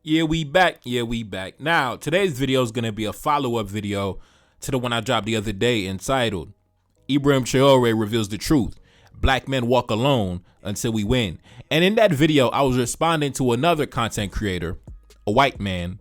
Yeah, we back. Now, today's video is going to be a follow-up video to the one I dropped the other day entitled, Ibrahim Traoré reveals the truth. Black men walk alone until we win. And in that video, I was responding to another content creator, a white man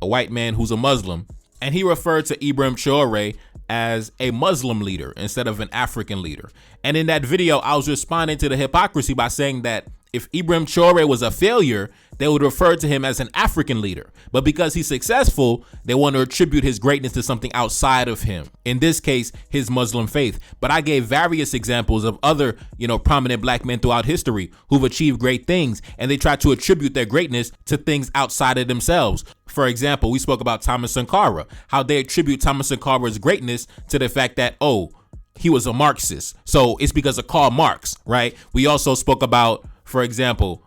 who's a Muslim, and he referred to Ibrahim Traoré as a Muslim leader instead of an African leader. And in that video, I was responding to the hypocrisy by saying that if Ibrahim Traoré was a failure, they would refer to him as an African leader. But because he's successful, they want to attribute his greatness to something outside of him. In this case, his Muslim faith. But I gave various examples of other, prominent black men throughout history who've achieved great things, and they try to attribute their greatness to things outside of themselves. For example, we spoke about Thomas Sankara, how they attribute Thomas Sankara's greatness to the fact that, he was a Marxist. So it's because of Karl Marx, right? We also spoke about, for example,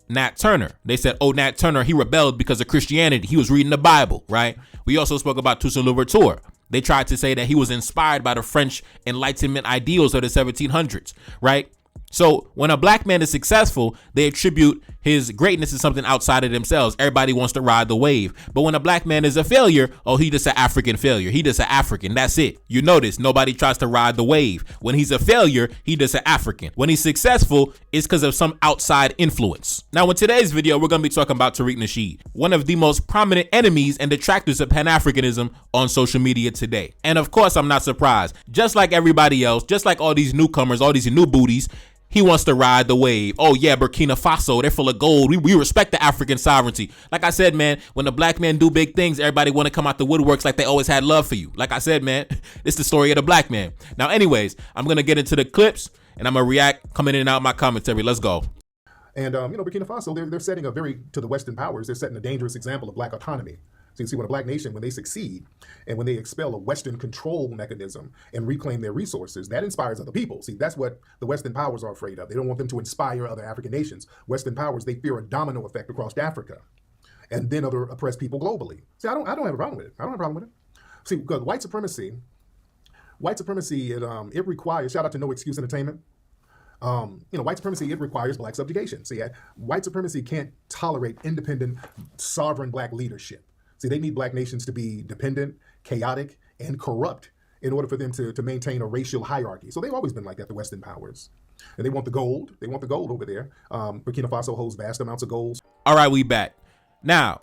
Nat Turner. They said, Nat Turner, he rebelled because of Christianity. He was reading the Bible, right? We also spoke about Toussaint Louverture. They tried to say that he was inspired by the French Enlightenment ideals of the 1700s, right? So when a black man is successful, they attribute his greatness to something outside of themselves. Everybody wants to ride the wave. But when a black man is a failure, he just an African failure. He just an African. That's it. You notice nobody tries to ride the wave. When he's a failure, he just an African. When he's successful, it's because of some outside influence. Now, in today's video, we're going to be talking about Tariq Nasheed, one of the most prominent enemies and detractors of Pan-Africanism on social media today. And of course, I'm not surprised. Just like everybody else, just like all these newcomers, all these new booties, he wants to ride the wave. Oh yeah, Burkina Faso, they're full of gold. We respect the African sovereignty. Like I said, man, when the black men do big things, everybody want to come out the woodworks like they always had love for you. Like I said, man, it's the story of the black man. Now, anyways, I'm going to get into the clips and I'm going to react coming in and out my commentary. Let's go. And, Burkina Faso, they're setting to the Western powers, they're setting a dangerous example of black autonomy. So you see, when a black nation, when they succeed and when they expel a Western control mechanism and reclaim their resources, that inspires other people. See, that's what the Western powers are afraid of. They don't want them to inspire other African nations. Western powers, they fear a domino effect across Africa and then other oppressed people globally. See, I don't have a problem with it. I don't have a problem with it. See, because white supremacy, it requires, shout out to No Excuse Entertainment. White supremacy, it requires black subjugation. See, white supremacy can't tolerate independent, sovereign black leadership. See, they need black nations to be dependent, chaotic, and corrupt in order for them to maintain a racial hierarchy. So they've always been like that, the Western powers. And they want the gold. They want the gold over there. Burkina Faso holds vast amounts of gold. All right, we back. Now,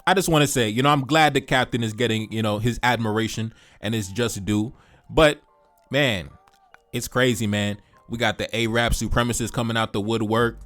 I just want to say, I'm glad the captain is getting, his admiration and his just due. But, man, it's crazy, man. We got the Arab supremacists coming out the woodwork.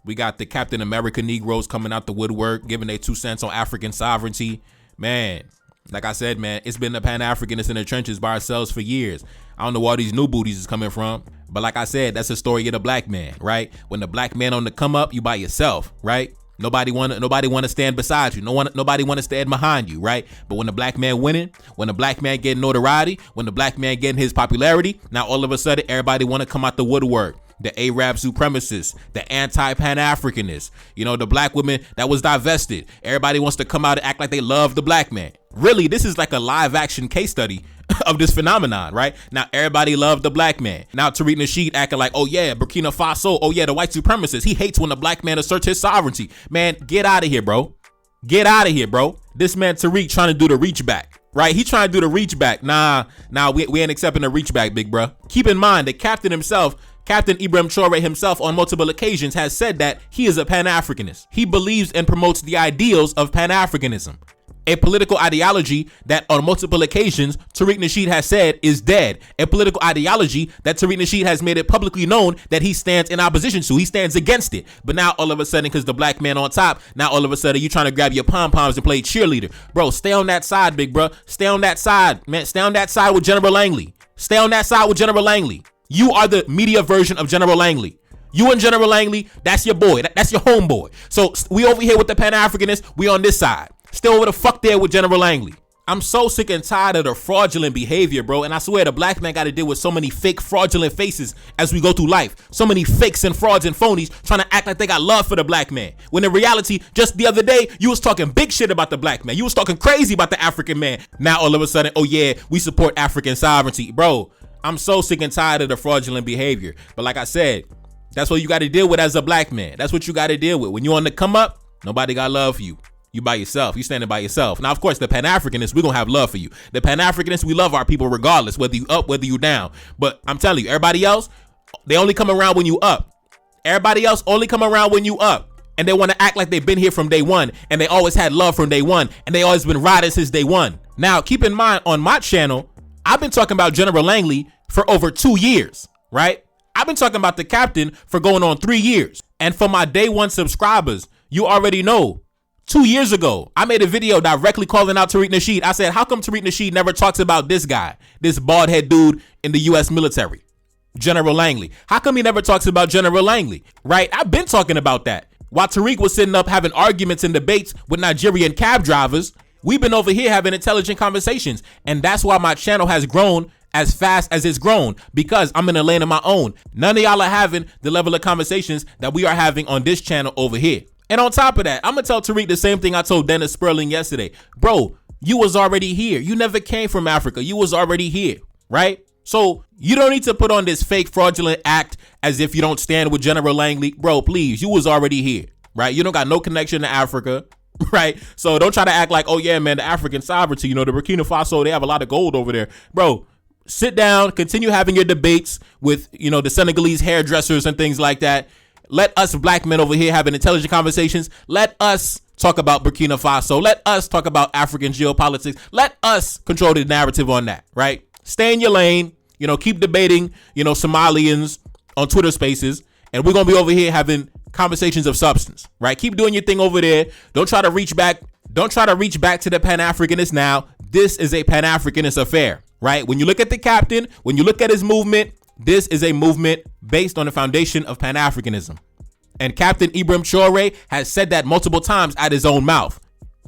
We got the Captain America Negroes coming out the woodwork, giving their 2 cents on African sovereignty. Man, like I said, man, it's been the Pan-Africanists in the trenches by ourselves for years. I don't know where all these new booties is coming from. But like I said, that's the story of the black man, right? When the black man on the come up, you by yourself, right? Nobody want to stand beside you. Nobody want to stand behind you, right? But when the black man winning, when the black man getting notoriety, when the black man getting his popularity, now all of a sudden everybody want to come out the woodwork. The Arab supremacists, the anti-Pan-Africanists, the black women that was divested. Everybody wants to come out and act like they love the black man. Really, this is like a live action case study of this phenomenon, right? Now, everybody loved the black man. Now, Tariq Nasheed acting like, Burkina Faso, the white supremacist. He hates when the black man asserts his sovereignty. Man, get out of here, bro. Get out of here, bro. This man Tariq trying to do the reach back, right? He trying to do the reach back. Nah, we ain't accepting the reach back, big bro. Keep in mind, the captain himself, Captain Ibrahim Traoré himself on multiple occasions has said that he is a Pan-Africanist. He believes and promotes the ideals of Pan-Africanism, a political ideology that on multiple occasions Tariq Nasheed has said is dead, a political ideology that Tariq Nasheed has made it publicly known that he stands in opposition to. He stands against it. But now all of a sudden, because the black man on top, now all of a sudden you trying to grab your pom-poms and play cheerleader. Bro, stay on that side, big bro. Stay on that side, man. Stay on that side with General Langley. Stay on that side with General Langley. You are the media version of General Langley. You and General Langley, that's your boy. That's your homeboy. So we over here with the Pan-Africanists, we on this side. Still over the fuck there with General Langley. I'm so sick and tired of the fraudulent behavior, bro. And I swear the black man got to deal with so many fake fraudulent faces as we go through life. So many fakes and frauds and phonies trying to act like they got love for the black man. When in reality, just the other day, you was talking big shit about the black man. You was talking crazy about the African man. Now all of a sudden, we support African sovereignty. Bro, I'm so sick and tired of the fraudulent behavior. But like I said, that's what you got to deal with as a black man. That's what you got to deal with. When you're on the come up, Nobody got love for you. You by yourself. You standing by yourself. Now, of course, the Pan-Africanists, we're going to have love for you. The Pan-Africanists, we love our people regardless, whether you up, whether you down. But I'm telling you, everybody else, they only come around when you up. Everybody else only come around when you up. And they want to act like they've been here from day one. And they always had love from day one. And they always been riding since day one. Now, keep in mind, on my channel, I've been talking about General Langley for over 2 years, right? I've been talking about the captain for going on 3 years. And for my day one subscribers, you already know, 2 years ago, I made a video directly calling out Tariq Nasheed. I said, how come Tariq Nasheed never talks about this guy, this bald head dude in the U.S. military, General Langley? How come he never talks about General Langley, right? I've been talking about that. While Tariq was sitting up having arguments and debates with Nigerian cab drivers, we've been over here having intelligent conversations. And that's why my channel has grown as fast as it's grown, because I'm in a lane of my own. None of y'all are having the level of conversations that we are having on this channel over here. And on top of that, I'm going to tell Tariq the same thing I told Dennis Sperling yesterday. Bro, you was already here. You never came from Africa. You was already here, right? So you don't need to put on this fake fraudulent act as if you don't stand with General Langley. Bro, please, you was already here, right? You don't got no connection to Africa, right? So don't try to act like, oh yeah, man, the African sovereignty, the Burkina Faso, they have a lot of gold over there. Bro, sit down, continue having your debates with, the Senegalese hairdressers and things like that. Let us black men over here having intelligent conversations. Let us talk about Burkina Faso. Let us talk about African geopolitics. Let us control the narrative on that, right? Stay in your lane, keep debating, Somalians on Twitter Spaces. And we're going to be over here having conversations of substance, right? Keep doing your thing over there. Don't try to reach back. Don't try to reach back to the Pan-Africanists now. This is a Pan-Africanist affair, right? When you look at the captain, when you look at his movement, this is a movement based on the foundation of Pan-Africanism. And Captain Ibrahim Traoré has said that multiple times out his own mouth.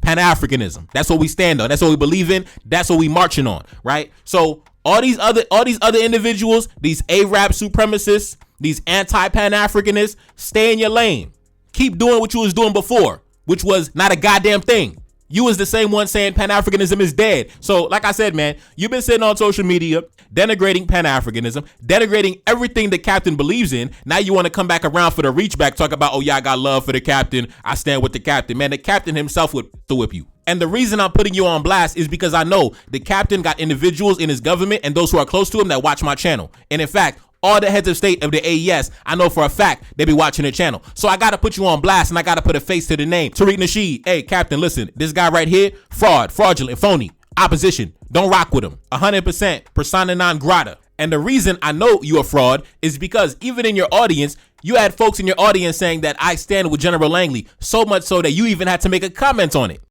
Pan-Africanism. That's what we stand on. That's what we believe in. That's what we marching on, right? So all these other individuals, these Arab supremacists, these anti-Pan-Africanists, stay in your lane. Keep doing what you was doing before, which was not a goddamn thing. You was the same one saying Pan-Africanism is dead. So like I said, man, you've been sitting on social media denigrating Pan-Africanism, denigrating everything the captain believes in. Now you want to come back around for the reach back, talk about, oh yeah, I got love for the captain. I stand with the captain. Man, the captain himself would whip you. And the reason I'm putting you on blast is because I know the captain got individuals in his government and those who are close to him that watch my channel. And in fact, all the heads of state of the AES, I know for a fact they be watching the channel. So I got to put you on blast and I got to put a face to the name. Tariq Nasheed, hey, captain, listen, this guy right here, fraudulent, phony, opposition. Don't rock with him. 100% persona non grata. And the reason I know you a fraud is because even in your audience, you had folks in your audience saying that I stand with General Langley, so much so that you even had to make a comment on it.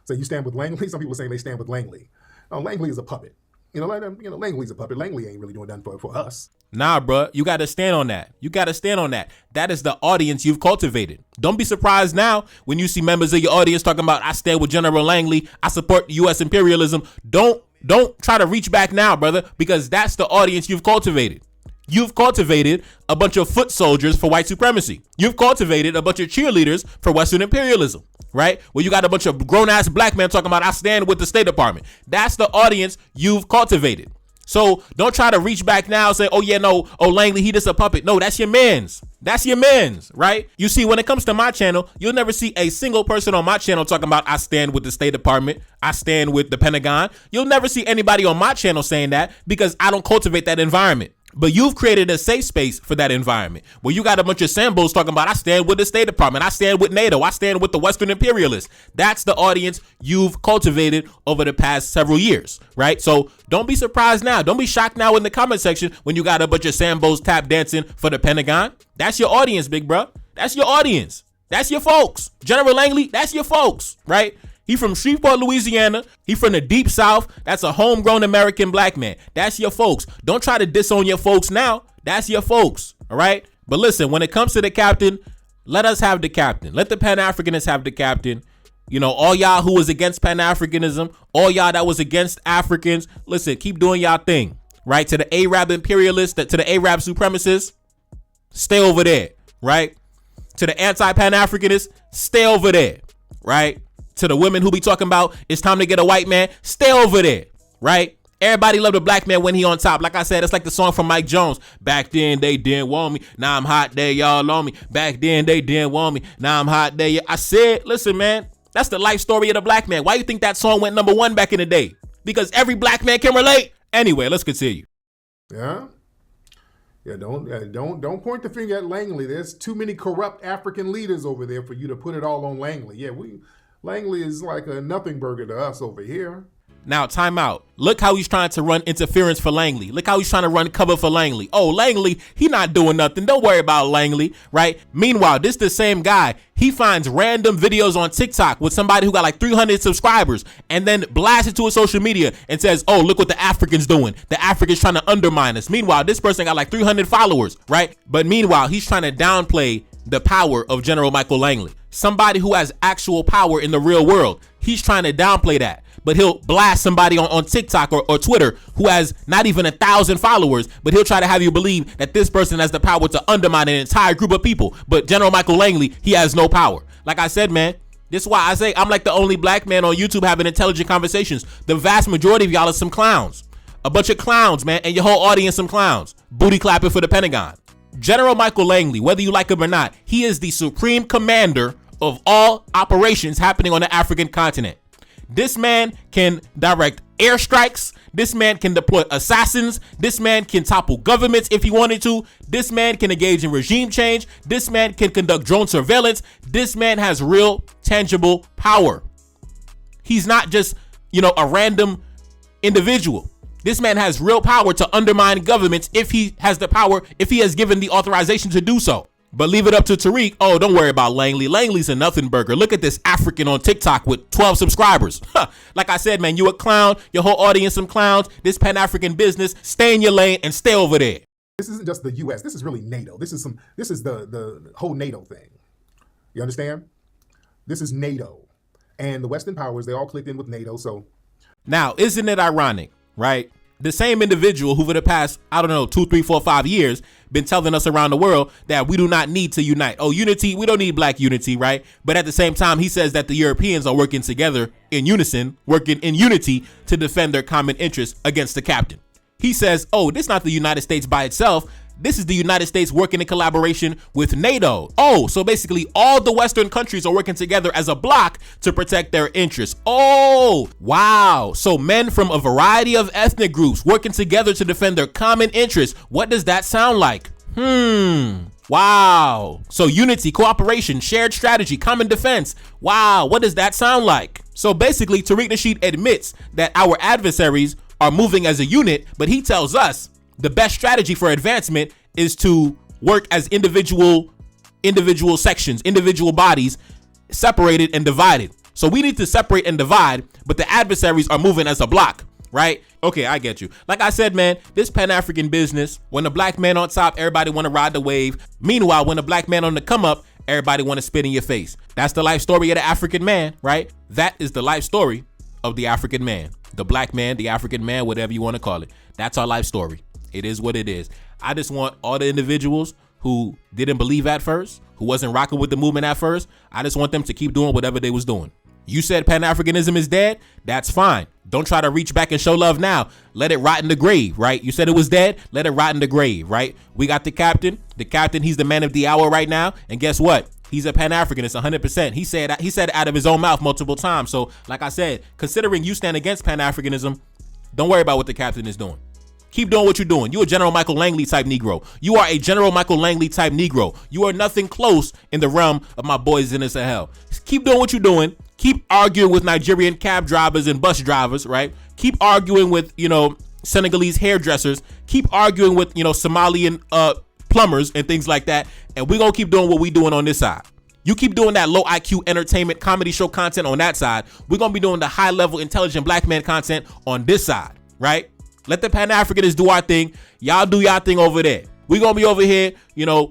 So you stand with Langley? Some people saying they stand with Langley. No, Langley is a puppet. Langley's a puppet. Langley ain't really doing nothing for us. Nah, bruh, you got to stand on that. You got to stand on that. That is the audience you've cultivated. Don't be surprised now when you see members of your audience talking about, I stand with General Langley. I support U.S. imperialism. Don't try to reach back now, brother, because that's the audience you've cultivated. You've cultivated a bunch of foot soldiers for white supremacy. You've cultivated a bunch of cheerleaders for Western imperialism, right? Well, you got a bunch of grown-ass black men talking about, I stand with the State Department. That's the audience you've cultivated. So don't try to reach back now and say, oh yeah, no, oh Langley, he just a puppet. No, that's your mans. That's your mans, right? You see, when it comes to my channel, you'll never see a single person on my channel talking about, I stand with the State Department. I stand with the Pentagon. You'll never see anybody on my channel saying that because I don't cultivate that environment. But you've created a safe space for that environment where you got a bunch of Sambos talking about, I stand with the State Department. I stand with NATO. I stand with the Western imperialists. That's the audience you've cultivated over the past several years, right? So don't be surprised now. Don't be shocked now in the comment section when you got a bunch of Sambos tap dancing for the Pentagon. That's your audience, big bro. That's your audience. That's your folks. General Langley, that's your folks, right? He from Shreveport, Louisiana. He from the deep South. That's a homegrown American black man. That's your folks. Don't try to disown your folks now. That's your folks. All right. But listen, when it comes to the captain, let us have the captain. Let the Pan-Africanists have the captain. All y'all who was against Pan-Africanism, all y'all that was against Africans, listen, keep doing y'all thing. Right. To the Arab imperialists, to the Arab supremacists, stay over there. Right. To the anti-Pan-Africanists, stay over there. Right. To the women who be talking about it's time to get a white man, stay over there, right? Everybody love the black man when he on top. Like I said, it's like the song from Mike Jones. Back then they didn't want me. Now I'm hot, they y'all on me. Back then they didn't want me. Now I'm hot, they. I said, listen, man, that's the life story of the black man. Why you think that song went #1 back in the day? Because every black man can relate. Anyway, let's continue. Yeah. Yeah, don't point the finger at Langley. There's too many corrupt African leaders over there for you to put it all on Langley. Yeah, Langley is like a nothing burger to us over here. Now, time out. Look how he's trying to run interference for Langley. Look how he's trying to run cover for Langley. Oh, Langley, he not doing nothing. Don't worry about Langley, right? Meanwhile, this the same guy. He finds random videos on TikTok with somebody who got like 300 subscribers and then blasts it to his social media and says, oh, look what the Africans doing. The Africans trying to undermine us. Meanwhile, this person got like 300 followers, right? But meanwhile, he's trying to downplay the power of General Michael Langley. Somebody who has actual power in the real world. He's trying to downplay that. But he'll blast somebody on TikTok or Twitter who has not even 1,000 followers, but he'll try to have you believe that this person has the power to undermine an entire group of people. But General Michael Langley, he has no power. Like I said, man, this is why I say I'm like the only black man on YouTube having intelligent conversations. The vast majority of y'all are some clowns. A bunch of clowns, man, and your whole audience some clowns. Booty clapping for the Pentagon. General Michael Langley, whether you like him or not, he is the supreme commander of all operations happening on the African continent. This man can direct airstrikes. This man can deploy assassins. This man can topple governments if he wanted to. This man can engage in regime change. This man can conduct drone surveillance. This man has real, tangible power. He's not just, a random individual. This man has real power to undermine governments if he has the power, if he has given the authorization to do so. But leave it up to Tariq. Oh, don't worry about Langley. Langley's a nothing burger. Look at this African on TikTok with 12 subscribers. Like I said, man, you a clown. Your whole audience some clowns. This Pan-African business. Stay in your lane and stay over there. This isn't just the U.S. This is really NATO. This is the whole NATO thing. You understand? This is NATO. And the Western powers, they all clicked in with NATO. So now, isn't it ironic, right? The same individual who for the past, 2, 3, 4, 5 years been telling us around the world that we do not need to unite. Oh, unity, we don't need black unity, right? But at the same time, he says that the Europeans are working together in unison, working in unity to defend their common interests against the captain. He says, oh, this is not the United States by itself. This is the United States working in collaboration with NATO. Oh, so basically all the Western countries are working together as a bloc to protect their interests. Oh, wow. So men from a variety of ethnic groups working together to defend their common interests. What does that sound like? Wow. So unity, cooperation, shared strategy, common defense. Wow. What does that sound like? So basically, Tariq Nasheed admits that our adversaries are moving as a unit, but he tells us the best strategy for advancement is to work as individual sections, individual bodies, separated and divided. So we need to separate and divide, but the adversaries are moving as a block, right? Okay, I get you. Like I said, man, this Pan-African business, when the black man on top, everybody want to ride the wave. Meanwhile, when the black man on the come up, everybody want to spit in your face. That's the life story of the African man, right? That is the life story of the African man, the black man, the African man, whatever you want to call it. That's our life story. It is what it is. I just want all the individuals who didn't believe at first, who wasn't rocking with the movement at first, I just want them to keep doing whatever they was doing. You said Pan-Africanism is dead? That's fine. Don't try to reach back and show love now. Let it rot in the grave, right? You said it was dead? Let it rot in the grave, right? We got the captain. The captain, he's the man of the hour right now. And guess what? He's a Pan-Africanist 100%. He said it out of his own mouth multiple times. So like I said, considering you stand against Pan-Africanism, don't worry about what the captain is doing. Keep doing what you're doing. You're a General Michael Langley type Negro. You are a General Michael Langley type Negro. You are nothing close in the realm of my boys in the Sahel. Keep doing what you're doing. Keep arguing with Nigerian cab drivers and bus drivers, right? Keep arguing with, Senegalese hairdressers. Keep arguing with, Somalian plumbers and things like that. And we're going to keep doing what we're doing on this side. You keep doing that low IQ entertainment comedy show content on that side. We're going to be doing the high level intelligent black man content on this side, right? Let the Pan-Africanists do our thing. Y'all do y'all thing over there. We're going to be over here,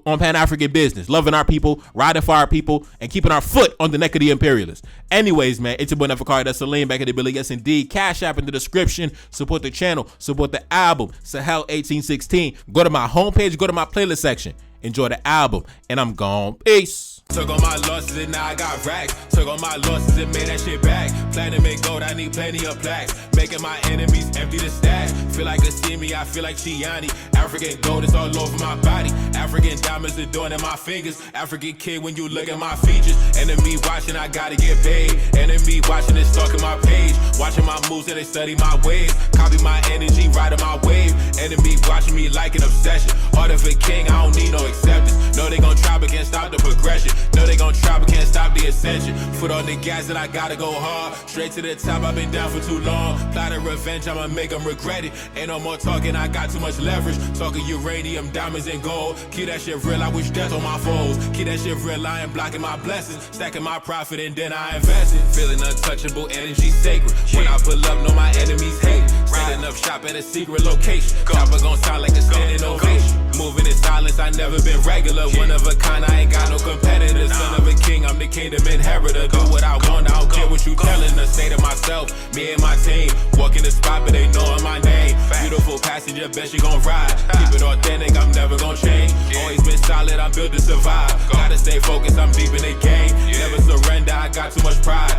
on Pan-African business, loving our people, riding for our people, and keeping our foot on the neck of the imperialists. Anyways, man, it's your boy Neferkari. That's Salim back in the building. Yes, indeed. Cash App in the description. Support the channel. Support the album, Sahel 1816. Go to my homepage. Go to my playlist section. Enjoy the album. And I'm gone. Peace. Took all my losses and now I got racks. Took all my losses and made that shit back. Platinum and gold, I need plenty of plaques. Making my enemies empty the stash. Feel like a Simi, I feel like Chiani. African gold is all over my body. African diamonds adorning my fingers. African kid when you look at my features. Enemy watching, I gotta get paid. Enemy watching and stalking my page. Watching my moves and they study my ways. Copy my energy, riding my wave. Enemy watching me like an obsession. Heart of a king, I don't need no acceptance. No, they gon' try but can't stop the progression. No, they gon' try but can't stop the ascension. Foot on the gas and I gotta go hard. Straight to the top, I've been down for too long. Plotting revenge, I'ma make them regret it. Ain't no more talking, I got too much leverage. Talking uranium, diamonds and gold. Keep that shit real, I wish death on my foes. Keep that shit real, I ain't blocking my blessings. Stacking my profit and then I invest it. Feeling untouchable, energy sacred. When I pull up, know my enemies hate. Setting up shop at a secret location. Chopper gon' sound like a standing ovation. Moving in silence, I never been regular. One of a kind, I ain't got no competitors. Son of a king, I'm the kingdom inheritor. Do what I want, I don't care what you telling us. Say to myself, me and my team. Walk in the spot, but they knowin' my name. Beautiful passenger, bet she gon' ride. Keep it authentic, I'm never gon' change. Always been solid, I'm built to survive. Gotta stay focused, I'm deep in the game. Never surrender, I got too much pride.